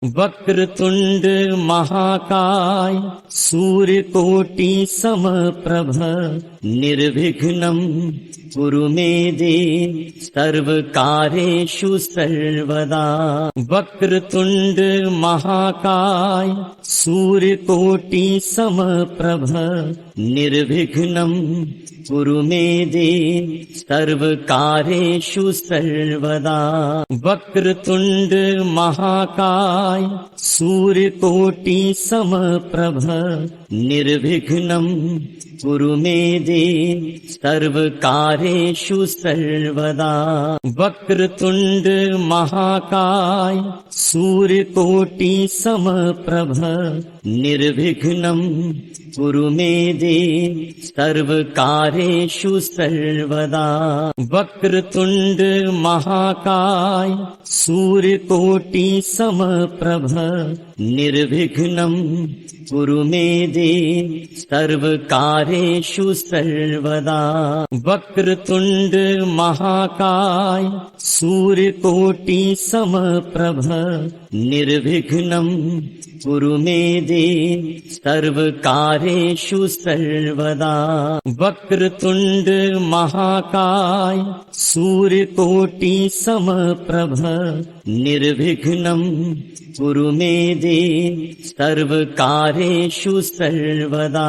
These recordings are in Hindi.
वक्रतुंड महाकाय सूर्यकोटि समप्रभ निर्विघ्नं कुरु मे देव सर्वकार्येषु सर्वदा। वक्रतुंड महाकाय सूर्यकोटि समप्रभ निर्विघ्नं कुरु मे देव सर्वकार्येषु सर्वदा। वक्रतुंड महाकाय सूर्यकोटि समप्रभ निर्विघ्नं कुरु मे देव सर्वकार्येषु सर्वदा। वक्रतुंड महाकाय सूर्यकोटि समप्रभ निर्विघ्नं कुरु मे देव सर्वकार्येषु सर्वदा। वक्रतुंड महाकाय सूर्यकोटि समप्रभ निर्विघ्नं कुरु मे देव सर्वकार्येषु सर्वदा। वक्रतुंड महाकाय सूर्यकोटि समप्रभ निर्विघ्नं कुरु मे देव सर्वकार्येषु सर्वदा। वक्रतुंड महाकाय सूर्यकोटि समप्रभ निर्विघ्नं कुरु मे देव सर्वकार्येषु सर्वदा।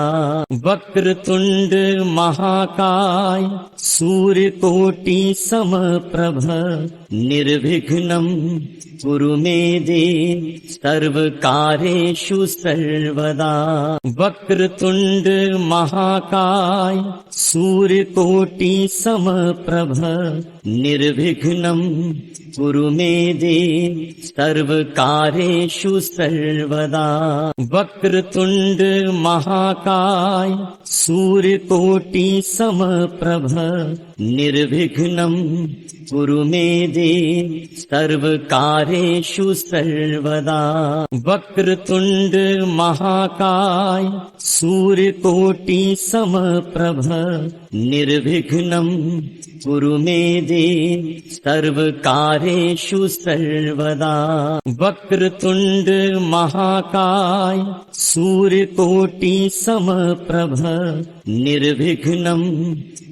वक्रतुंड महाकाय सूर्यकोटि समप्रभ निर्विघ्नं कुरु मे देव सर्वकार्येषु सर्वदा। वक्रतुंड महाकाय सूर्यकोटि समप्रभ निर्विघ्नं कुरु मे देव सर्वकार्येषु सर्वदा। वक्रतुंड महाकाय सूर्यकोटि समप्रभ निर्विघ्नं कुरु मे देव सर्वकार्येषु सर्वदा। वक्रतुंड महाकाय सूर्यकोटि समप्रभ निर्विघ्नं कुरु मे देव सर्वकार्येषु सर्वदा। वक्रतुंड महाकाय सूर्यकोटि समप्रभ निर्विघ्नं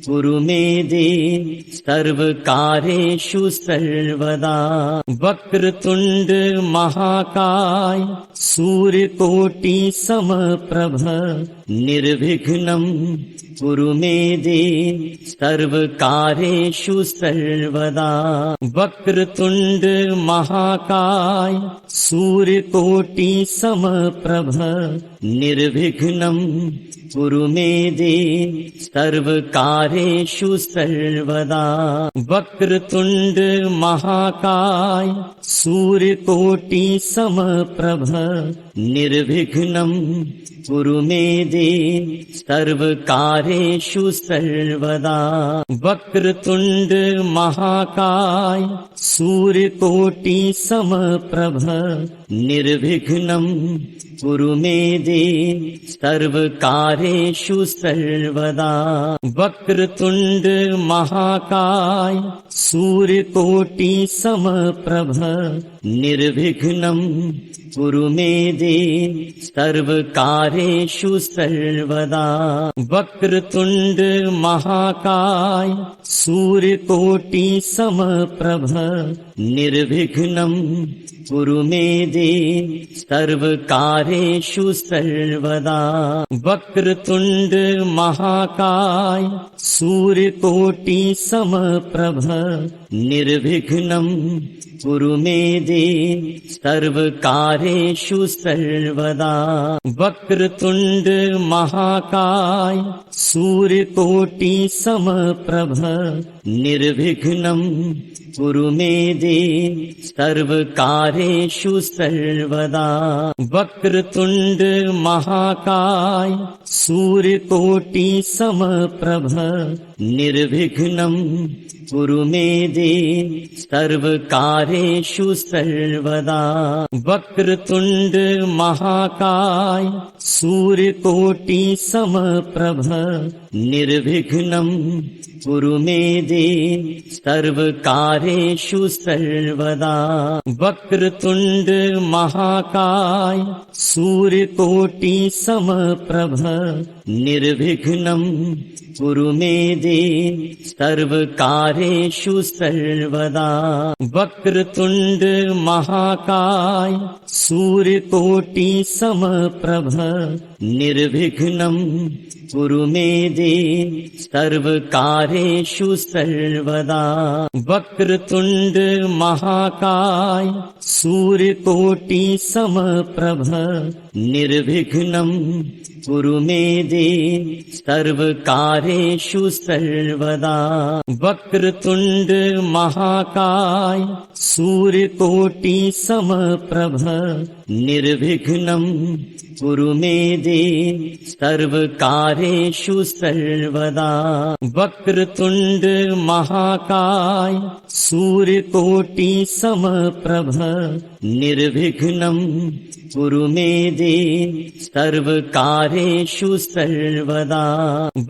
कुरु मे देव सर्वकार्येषु सर्वदा। वक्रतुंड महाकाय सूर्यकोटि समप्रभ निर्विघ्नं कुरु मे देव सर्वकार्येषु सर्वदा। वक्रतुंड महाकाय सूर्यकोटि समप्रभ निर्विघ्नं कुरु मे देव सर्वकार्येषु सर्वदा। वक्रतुंड महाकाय सूर्यकोटि समप्रभ निर्विघ्नं कुरु मे देव सर्वकार्येषु सर्वदा। वक्रतुंड महाकाय सूर्यकोटि समप्रभ निर्विघ्नं कुरु मे देव सर्वकार्येषु सर्वदा। वक्रतुंड महाकाय सूर्यकोटि समप्रभ निर्विघ्नं कुरु मे देव सर्वकार्येषु सर्वदा। वक्रतुंड महाकाय सूर्यकोटि समप्रभ निर्विघ्नं कुरु मे देव सर्वकार्येषु सर्वदा। वक्रतुंड महाकाय सूर्यकोटि समप्रभ निर्विघ्नं कुरु मे देव सर्वकार्येषु सर्वदा। वक्रतुंड महाकाय सूर्यकोटि समप्रभ निर्विघ्नं कुरु मे देव सर्वकार्येषु सर्वदा। वक्रतुंड महाकाय सूर्यकोटि समप्रभ निर्विघ्नं कुरु मे देव सर्वकार्येषु सर्वदा। वक्रतुंड महाकाय सूर्यकोटि समप्रभ निर्विघ्नं कुरु मे देव सर्वकार्येषु सर्वदा। वक्रतुंड महाकाय सूर्यकोटि समप्रभ निर्विघ्नं कुरु मे देव सर्वकार्येषु सर्वदा। वक्रतुंड महाकाय सूर्यकोटि समप्रभ निर्विघ्नं कुरु मे देव सर्वकार्येषु सर्वदा। वक्रतुंड महाकाय सूर्यकोटि समप्रभ निर्विघ्नं कुरु मे देव सर्वकार्येषु सर्वदा। वक्रतुंड महाकाय सूर्यकोटि समप्रभ निर्विघ्नं कुरु मे देव सर्वकार्येषु सर्वदा। वक्रतुंड महाकाय सूर्यकोटि समप्रभ निर्विघ्नं कुरु मे देव सर्वकार्येषु सर्वदा।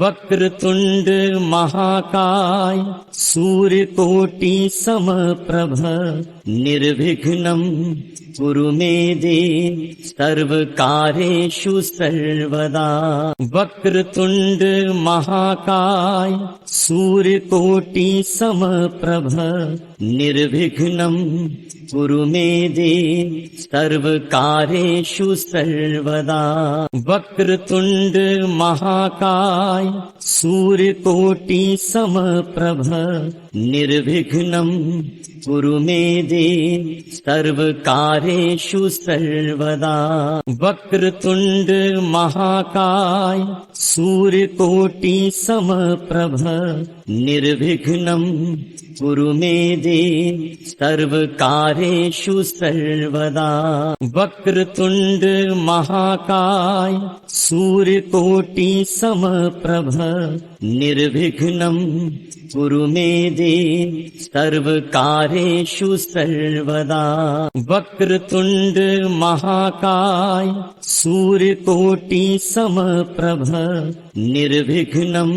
वक्रतुंड महाकाय सूर्यकोटि समप्रभ निर्विघ्नं कुरु मे देव सर्वकार्येषु सर्वदा। वक्रतुंड महाकाय सूर्यकोटि समप्रभ निर्विघ्नं कुरु मे देव सर्वकार्येषु सर्वदा। वक्रतुंड महाकाय सूर्यकोटि समप्रभ निर्विघ्नं कुरु मे देव सर्वकार्येषु सर्वदा। वक्रतुंड महाकाय सूर्यकोटि समप्रभ निर्विघ्नं कुरु मे देव सर्वकार्येषु सर्वदा। वक्रतुंड महाकाय सूर्यकोटि समप्रभ निर्विघ्नं कुरु मे देव सर्वकार्येषु सर्वदा। वक्रतुंड महाकाय सूर्यकोटि समप्रभ निर्विघ्नं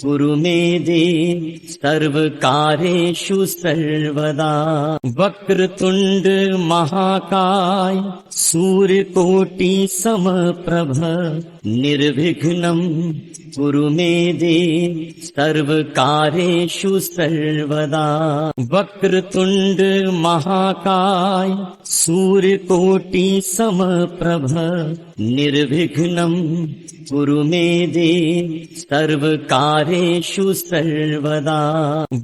कुरु मे देव सर्वकार्येषु सर्वदा। वक्रतुंड महाकाय सूर्यकोटि समप्रभ निर्विघ्नं कुरु मे देव सर्वकार्येषु सर्वदा। वक्रतुंड महाकाय सूर्यकोटि समप्रभ निर्विघ्नं कुरु मे देव सर्वकार्येषु सर्वदा।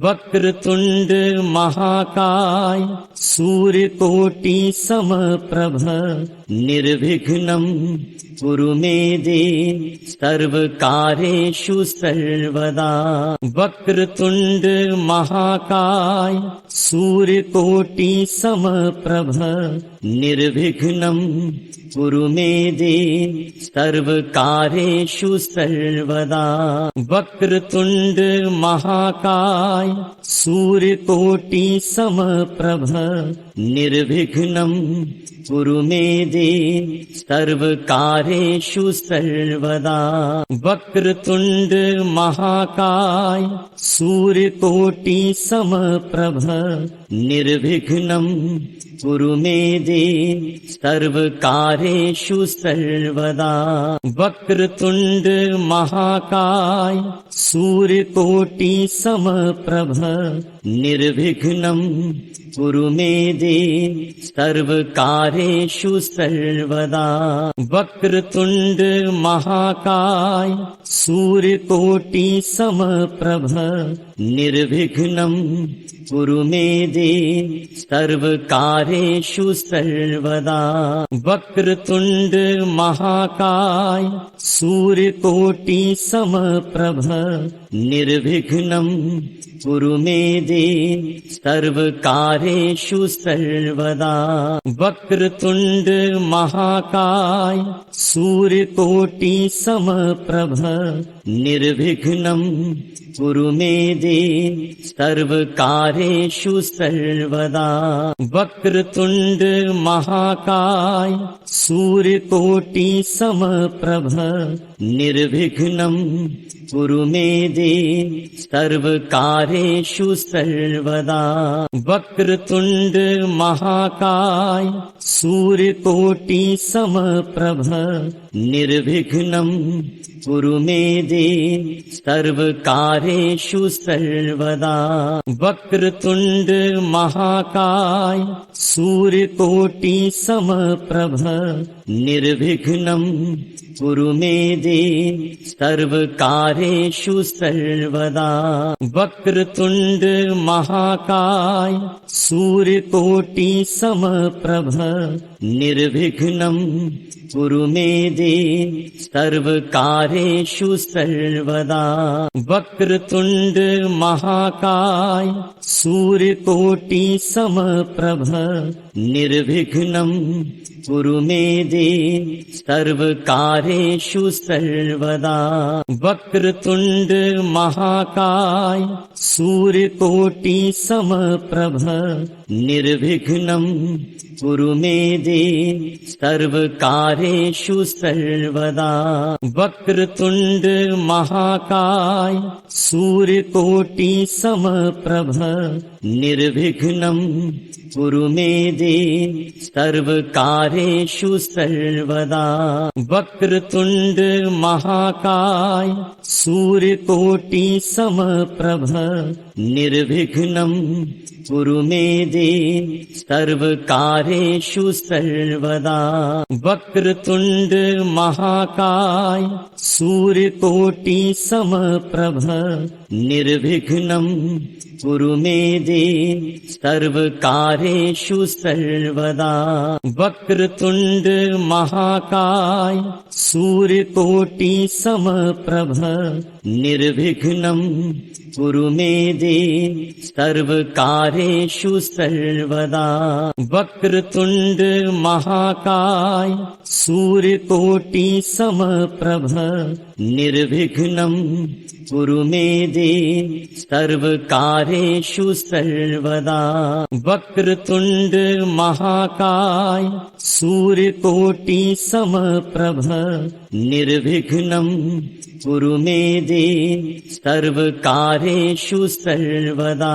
वक्रतुंड महाकाय सूर्यकोटि समप्रभ निर्विघ्नं कुरु मे देव सर्वकार्येषु सर्वदा। वक्रतुंड महाकाय सूर्यकोटि समप्रभ निर्विघ्नं कुरु मे देव सर्वकार्येषु सर्वदा। वक्रतुंड महाकाय सूर्यकोटि समप्रभ निर्विघ्नं कुरु मे देव सर्वकार्येषु सर्वदा। वक्रतुंड महाकाय सूर्यकोटि समप्रभ निर्विघ्नं कुरु मे देव सर्वकार्येषु सर्वदा। वक्रतुंड महाकाय सूर्यकोटि समप्रभ निर्विघ्नं कुरु मे देव सर्वकार्येषु सर्वदा। वक्रतुंड महाकाय सूर्यकोटि समप्रभ निर्विघ्नं कुरु मे देव सर्वकार्येषु सर्वदा। वक्रतुंड महाकाय सूर्यकोटि समप्रभ निर्विघ्नं कुरु मे देव सर्वकार्येषु सर्वदा। वक्रतुंड महाकाय सूर्यकोटि समप्रभ निर्विघ्नं कुरु मे देव सर्वकार्येषु सर्वदा। वक्रतुंड महाकाय सूर्यकोटि समप्रभ निर्विघ्नं कुरु मे देव सर्वकार्येषु सर्वदा। वक्रतुंड महाकाय सूर्यकोटि समप्रभ निर्विघ्नं कुरु मे देव सर्वकार्येषु सर्वदा। वक्रतुंड महाकाय सूर्यकोटि समप्रभ निर्विघ्नं कुरु मे देव सर्वकार्येषु सर्वदा। वक्रतुंड महाकाय सूर्यकोटि समप्रभ निर्विघ्नं कुरु मे देव सर्वकार्येषु सर्वदा। वक्रतुंड महाकाय सूर्यकोटि समप्रभ निर्विघ्नं कुरु मे देव सर्वकार्येषु सर्वदा। वक्रतुंड महाकाय सूर्यकोटि समप्रभ निर्विघ्नं कुरु मे देव सर्वकार्येषु सर्वदा। वक्रतुंड महाकाय सूर्यकोटि समप्रभ निर्विघ्नं कुरु मे देव सर्वकार्येषु सर्वदा। वक्रतुंड महाकाय सूर्यकोटि समप्रभ निर्विघ्नं कुरु मे देव सर्वकार्येषु सर्वदा। वक्रतुंड महाकाय सूर्यकोटि समप्रभ निर्विघ्नं कुरु मे देव सर्वकार्येषु सर्वदा। वक्रतुंड महाकाय सूर्यकोटि समप्रभ निर्विघ्नं कुरु मे देव सर्वकार्येषु सर्वदा। वक्रतुंड महाकाय सूर्यकोटि समप्रभ निर्विघ्नं कुरु मे देव सर्वकार्येषु सर्वदा। वक्रतुंड महाकाय सूर्यकोटि समप्रभ निर्विघ्नं कुरु मे देव सर्वकार्येषु सर्वदा।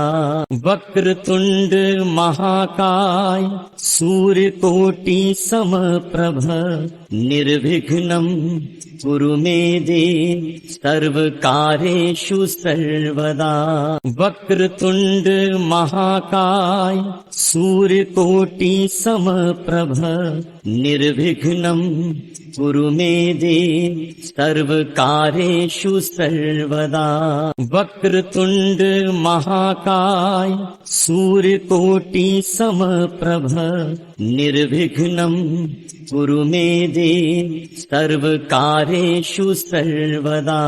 वक्रतुंड महाकाय सूर्यकोटि समप्रभ निर्विघ्नं कुरु मे देव सर्वकार्येषु सर्वदा। वक्रतुंड महाकाय सूर्यकोटि समप्रभ निर्विघ्नं कुरु मे देव सर्वकार्येषु सर्वदा। वक्रतुंड महाकाय सूर्यकोटि समप्रभ निर्विघ्नं कुरु मे देव सर्वकार्येषु सर्वदा।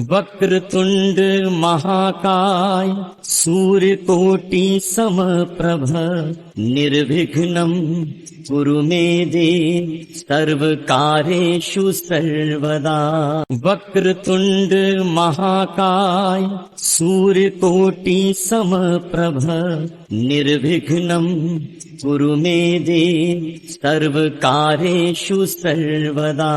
वक्रतुंड महाकाय सूर्यकोटि समप्रभ निर्विघ्नं कुरु मे देव सर्वकार्येषु सर्वदा। वक्रतुंड महाकाय सूर्यकोटि समप्रभ निर्विघ्नं कुरु मे देव सर्वकार्येषु सर्वदा।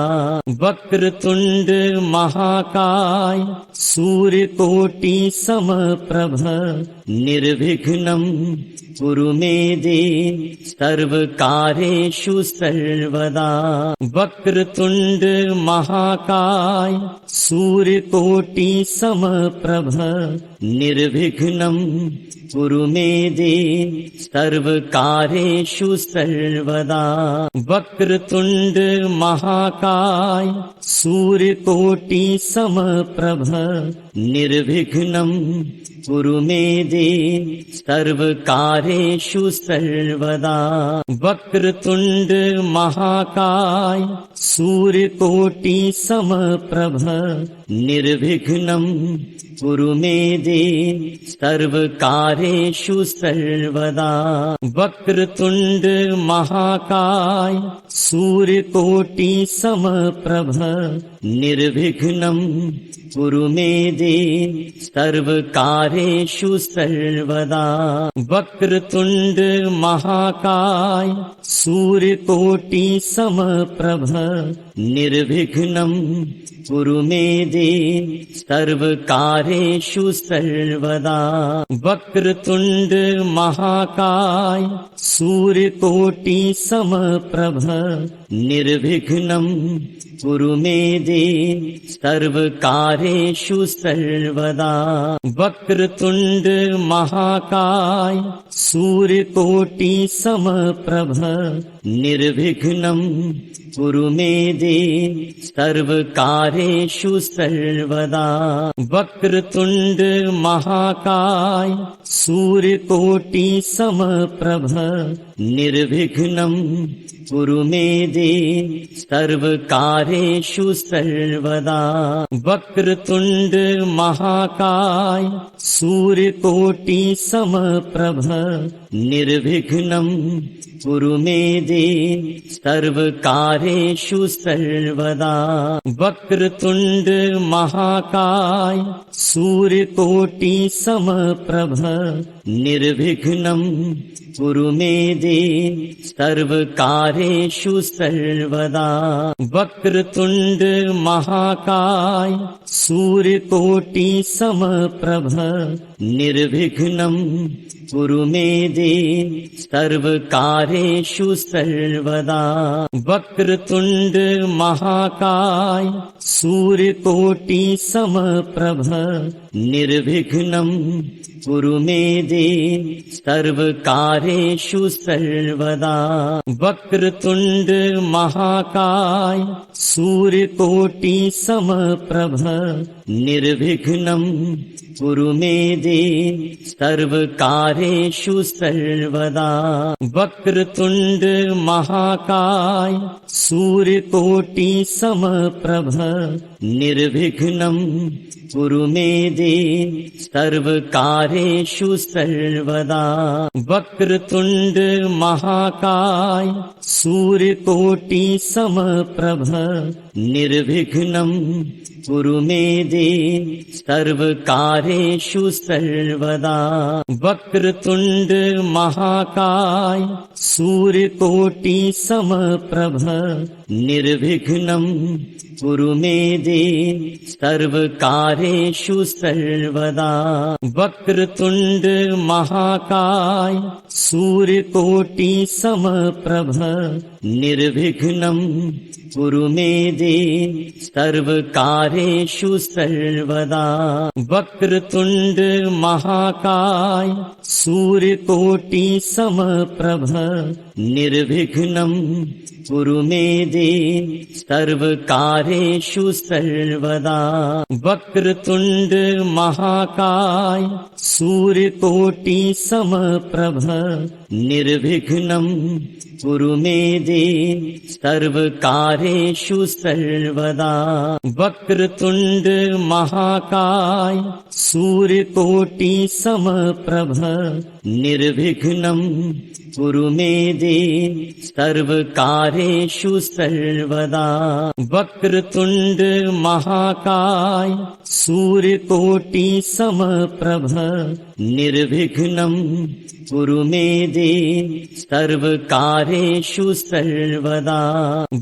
वक्रतुंड महाकाय सूर्यकोटि समप्रभ निर्विघ्नं कुरु मे देव सर्वकार्येषु सर्वदा। वक्रतुंड महाकाय सूर्यकोटि समप्रभ निर्विघ्नं कुरु मे देव सर्वकार्येषु सर्वदा। वक्रतुंड महाकाय सूर्यकोटि समप्रभ निर्विघ्नं कुरु मे देव सर्वकार्येषु सर्वदा। वक्रतुंड महाकाय सूर्यकोटि समप्रभ निर्विघ्नं कुरु मे देव सर्वकार्येषु सर्वदा। वक्रतुंड महाकाय सूर्यकोटि समप्रभ निर्विघ्नं कुरु मे देव सर्वकार्येषु सर्वदा। वक्रतुंड महाकाय सूर्यकोटि समप्रभ निर्विघ्नं कुरु मे देव सर्वकार्येषु सर्वदा। वक्रतुंड महाकाय सूर्यकोटि समप्रभ निर्विघ्नं कुरु मे देव सर्वकार्येषु सर्वदा। वक्रतुंड महाकाय सूर्यकोटि समप्रभ निर्विघ्नं कुरु मे देव सर्वकार्येषु सर्वदा। वक्रतुंड महाकाय सूर्यकोटि समप्रभ निर्विघ्नं कुरु मे देव सर्वकार्येषु सर्वदा। वक्रतुंड महाकाय सूर्यकोटि समप्रभ निर्विघ्नं कुरु मे देव सर्वकार्येषु सर्वदा। वक्रतुंड महाकाय सूर्यकोटि समप्रभ निर्विघ्नं कुरु मे देव सर्वकार्येषु सर्वदा। वक्रतुंड महाकाय सूर्यकोटि समप्रभ निर्विघ्नं कुरु मे देव सर्वकार्येषु सर्वदा। वक्रतुंड महाकाय सूर्यकोटि समप्रभ निर्विघ्नं कुरु मे देव सर्वकार्येषु सर्वदा। वक्रतुंड महाकाय सूर्यकोटि समप्रभ निर्विघ्नं कुरु मे देव सर्वकार्येषु सर्वदा। वक्रतुंड महाकाय सूर्यकोटि समप्रभ निर्विघ्नं कुरु मे देव सर्वकार्येषु सर्वदा। वक्रतुंड महाकाय सूर्यकोटि समप्रभ निर्विघ्नं कुरु मे देव सर्वकार्येषु सर्वदा। वक्रतुंड महाकाय सूर्यकोटि समप्रभ निर्विघ्नं कुरु मे देव सर्वकार्येषु सर्वदा। वक्रतुंड महाकाय सूर्यकोटि समप्रभ निर्विघ्नं कुरु मे देव सर्वकार्येषु सर्वदा। वक्रतुंड महाकाय सूर्यकोटि समप्रभ निर्विघ्नं कुरु मे देव सर्वकार्येषु सर्वदा। वक्रतुंड महाकाय सूर्यकोटि समप्रभ निर्विघ्नं कुरु मे देव सर्वकार्येषु सर्वदा। वक्रतुंड महाकाय सूर्यकोटि समप्रभ निर्विघ्नं कुरु मे देव सर्वकार्येषु सर्वदा। वक्रतुंड महाकाय सूर्यकोटि समप्रभ निर्विघ्नं कुरु मे देव सर्वकार्येषु सर्वदा।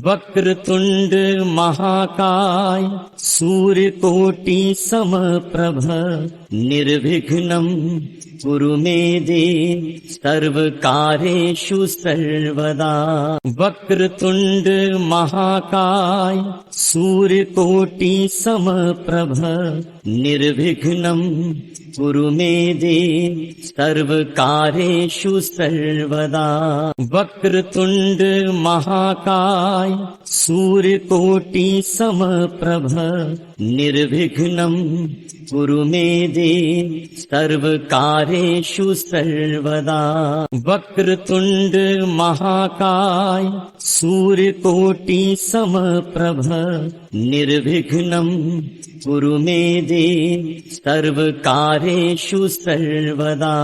वक्रतुंड महाकाय सूर्यकोटि समप्रभ निर्विघ्नं कुरु मे देव सर्वकार्येषु सर्वदा। वक्रतुंड महाकाय सूर्यकोटि समप्रभ निर्विघ्नं कुरु मे देव सर्वकार्येषु सर्वदा। वक्रतुंड महाकाय सूर्यकोटि समप्रभ निर्विघ्नं कुरु मे देव सर्वकार्येषु सर्वदा। वक्रतुंड महाकाय सूर्यकोटि समप्रभ निर्विघ्नं कुरु मे देव सर्वकार्येषु सर्वदा।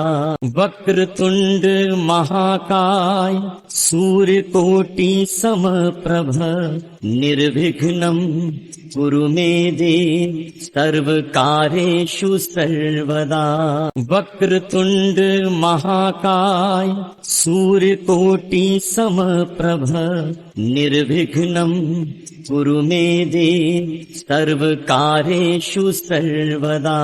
वक्रतुंड महाकाय सूर्यकोटि समप्रभ निर्विघ्नं कुरु मे देव सर्वकार्येषु सर्वदा। वक्रतुंड महाकाय सूर्यकोटि समप्रभ निर्विघ्नं कुरु मे देव सर्वकार्येषु सर्वदा।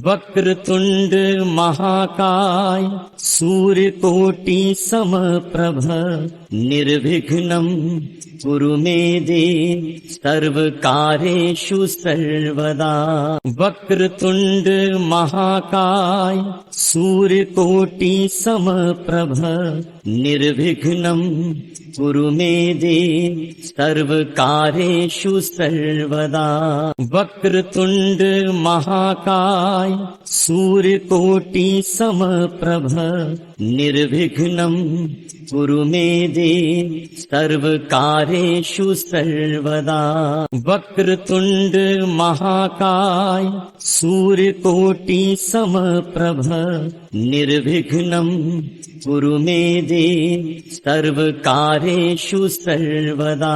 वक्रतुंड महाकाय सूर्यकोटि समप्रभ निर्विघ्नं कुरु मे देव सर्वकार्येषु सर्वदा। वक्रतुंड महाकाय सूर्यकोटि समप्रभ निर्विघ्नं कुरु मे देव सर्वकार्येषु सर्वदा। वक्रतुंड महाकाय सूर्यकोटि समप्रभ निर्विघ्नं कुरु मे देव सर्वकार्येषु सर्वदा। वक्रतुंड महाकाय सूर्यकोटि समप्रभ निर्विघ्नं कुरु मे देव सर्वकार्येषु सर्वदा।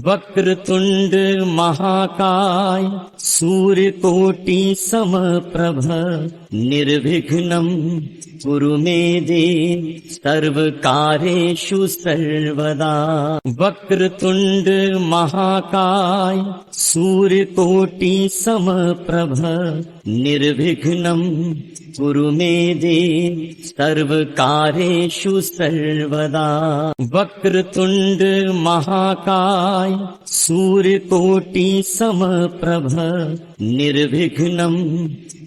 वक्रतुंड महाकाय सूर्यकोटि समप्रभ निर्विघ्नं कुरु मे देव सर्वकार्येषु सर्वदा। वक्रतुंड महाकाय सूर्यकोटि समप्रभ निर्विघ्नं कुरु मे देव सर्वकार्येषु सर्वदा। वक्रतुंड महाकाय सूर्यकोटि समप्रभ निर्विघ्नं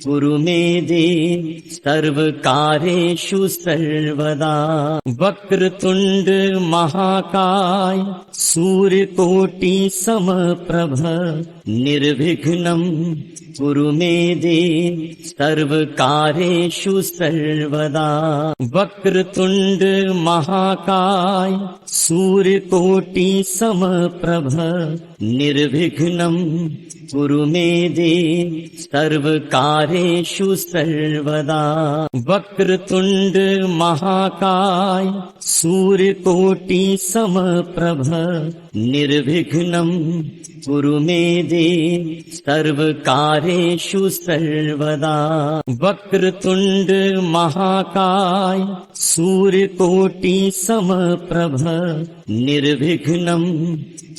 कुरु मे देव सर्वकार्येषु सर्वदा। वक्रतुंड महाकाय सूर्यकोटि समप्रभ निर्विघ्नं कुरु मे देव सर्वकार्येषु सर्वदा। वक्रतुंड महाकाय सूर्यकोटि समप्रभ निर्विघ्नं कुरु मे देव सर्वकार्येषु सर्वदा। वक्रतुंड महाकाय सूर्यकोटि समप्रभ निर्विघ्नं कुरु मे देव सर्वकार्येषु सर्वदा। वक्रतुंड महाकाय सूर्यकोटि समप्रभ निर्विघ्नं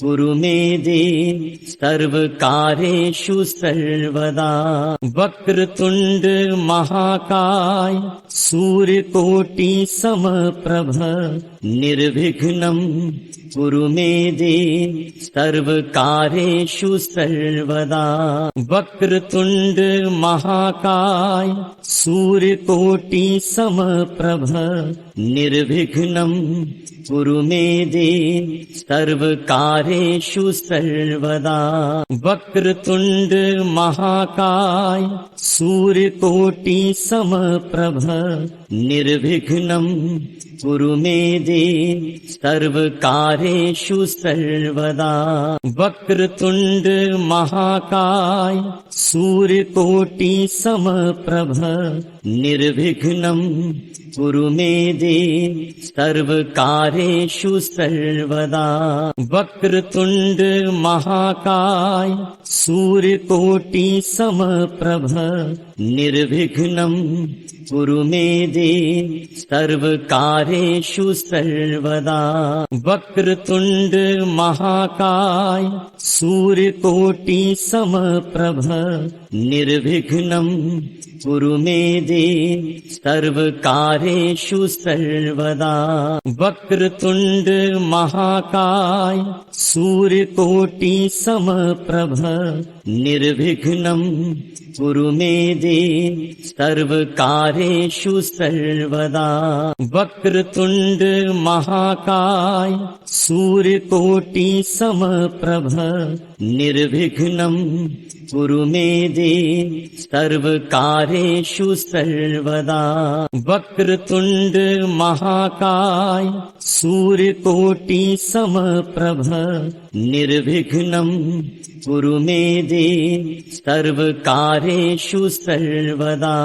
कुरु मे देव सर्वकार्येषु सर्वदा। वक्रतुंड महाकाय सूर्यकोटि समप्रभ निर्विघ्नं कुरु मे देव सर्वकार्येषु सर्वदा। वक्रतुंड महाकाय सूर्यकोटि समप्रभ निर्विघ्नं कुरु मे देव सर्वकार्येषु सर्वदा। वक्रतुंड महाकाय सूर्यकोटि समप्रभ निर्विघ्नं कुरु मे देव सर्वकार्येषु सर्वदा। वक्रतुंड महाकाय सूर्यकोटि समप्रभ निर्विघ्नं कुरु मे देव सर्वकार्येषु सर्वदा। वक्रतुंड महाकाय सूर्यकोटि समप्रभ निर्विघ्नं कुरु मे देव सर्वकार्येषु सर्वदा। वक्रतुंड महाकाय सूर्यकोटि समप्रभ निर्विघ्नं कुरु मे देव सर्वकार्येषु सर्वदा। वक्रतुंड महाकाय सूर्यकोटि समप्रभ निर्विघ्नं कुरु मे देव सर्वकार्येषु सर्वदा। वक्रतुंड महाकाय सूर्यकोटि समप्रभ निर्विघ्नं कुरु मे देव सर्वकार्येषु सर्वदा। वक्रतुंड महाकाय सूर्यकोटि समप्रभ निर्विघ्नं कुरु मे देव सर्वकार्येषु सर्वदा।